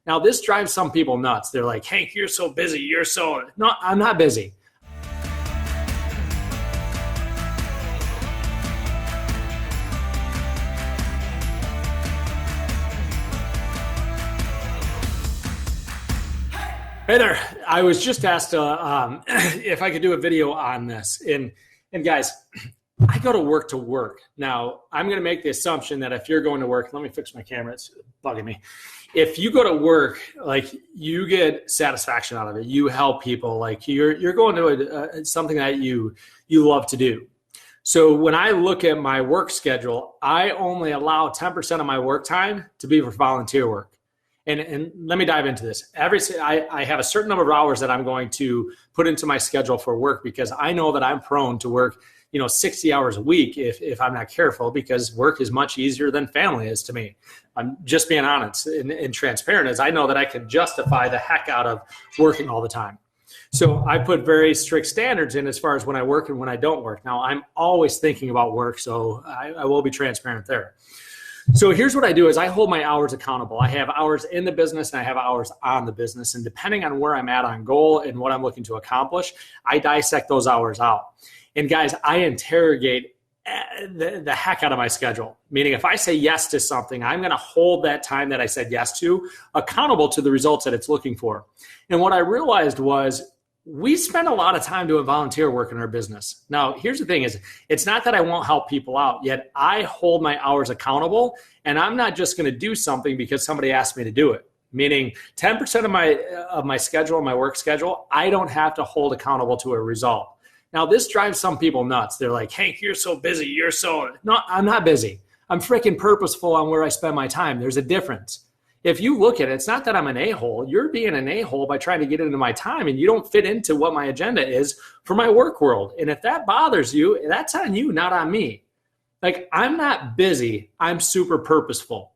Now, this drives some people nuts. They're like, Hank, you're so busy. No, I'm not busy. Hey there. I was just asked if I could do a video on this. And guys, I go to work. Now, I'm going to make the assumption that if you're going to work, let me fix my camera. It's bugging me. If you go to work, like, you get satisfaction out of it. You help people. Like, you're going to something that you love to do. So when I look at my work schedule, I only allow 10% of my work time to be for volunteer work. And let me dive into this. I have a certain number of hours that I'm going to put into my schedule for work, because I know that I'm prone to work, 60 hours a week if I'm not careful, because work is much easier than family is to me. I'm just being honest and transparent, as I know that I can justify the heck out of working all the time. So I put very strict standards in as far as when I work and when I don't work. Now, I'm always thinking about work, so I will be transparent there. So here's what I do is I hold my hours accountable. I have hours in the business and I have hours on the business. And depending on where I'm at on goal and what I'm looking to accomplish, I dissect those hours out. And guys, I interrogate the heck out of my schedule. Meaning, if I say yes to something, I'm going to hold that time that I said yes to accountable to the results that it's looking for. And what I realized was, we spend a lot of time doing volunteer work in our business. Now, here's the thing is, it's not that I won't help people out, yet I hold my hours accountable, and I'm not just going to do something because somebody asked me to do it. Meaning 10% of my schedule, my work schedule, I don't have to hold accountable to a result. Now, this drives some people nuts. They're like, Hank, you're so busy. No, I'm not busy. I'm freaking purposeful on where I spend my time. There's a difference. If you look at it, it's not that I'm an a-hole. You're being an a-hole by trying to get into my time, and you don't fit into what my agenda is for my work world. And if that bothers you, that's on you, not on me. Like, I'm not busy. I'm super purposeful.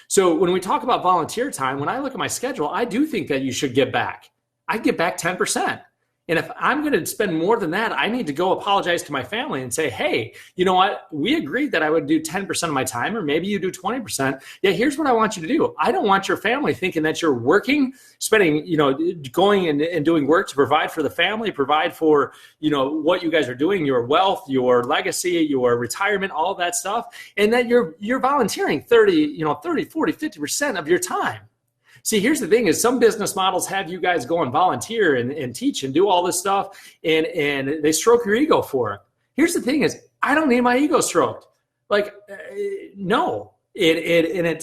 So when we talk about volunteer time, when I look at my schedule, I do think that you should get back. I get back 10%. And if I'm going to spend more than that, I need to go apologize to my family and say, hey, you know what? We agreed that I would do 10% of my time, or maybe you do 20%. Yeah, here's what I want you to do. I don't want your family thinking that you're working, spending, going and doing work to provide for the family, provide for, what you guys are doing, your wealth, your legacy, your retirement, all that stuff. And that you're volunteering 30, 40, 50% of your time. See, here's the thing is, some business models have you guys go and volunteer and teach and do all this stuff, and they stroke your ego for it. Here's the thing is, I don't need my ego stroked. Like, no. I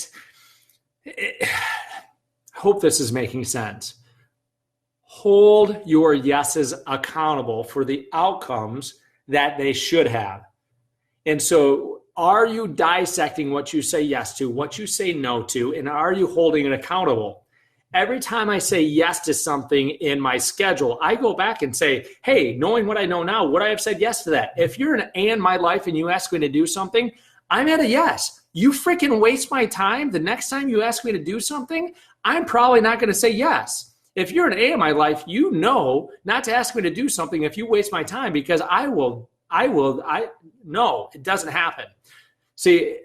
hope this is making sense. Hold your yeses accountable for the outcomes that they should have. And so, are you dissecting what you say yes to, what you say no to, and are you holding it accountable? Every time I say yes to something in my schedule, I go back and say, hey, knowing what I know now, would I have said yes to that? If you're an A in my life and you ask me to do something, I'm at a yes. You freaking waste my time. The next time you ask me to do something, I'm probably not going to say yes. If you're an A in my life, you know not to ask me to do something if you waste my time, because no, it doesn't happen. See,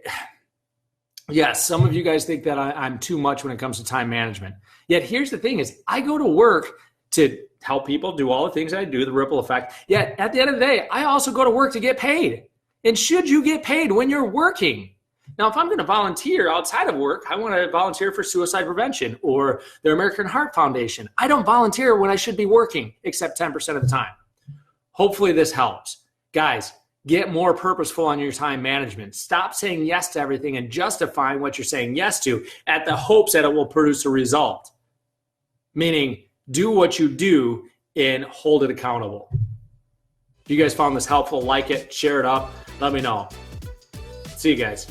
yes, some of you guys think that I'm too much when it comes to time management. Yet here's the thing is, I go to work to help people do all the things I do, the ripple effect. Yet at the end of the day, I also go to work to get paid. And should you get paid when you're working? Now, if I'm going to volunteer outside of work, I want to volunteer for suicide prevention or the American Heart Foundation. I don't volunteer when I should be working, except 10% of the time. Hopefully this helps. Guys, get more purposeful on your time management. Stop saying yes to everything and justifying what you're saying yes to at the hopes that it will produce a result. Meaning, do what you do and hold it accountable. If you guys found this helpful, like it, share it up, let me know. See you guys.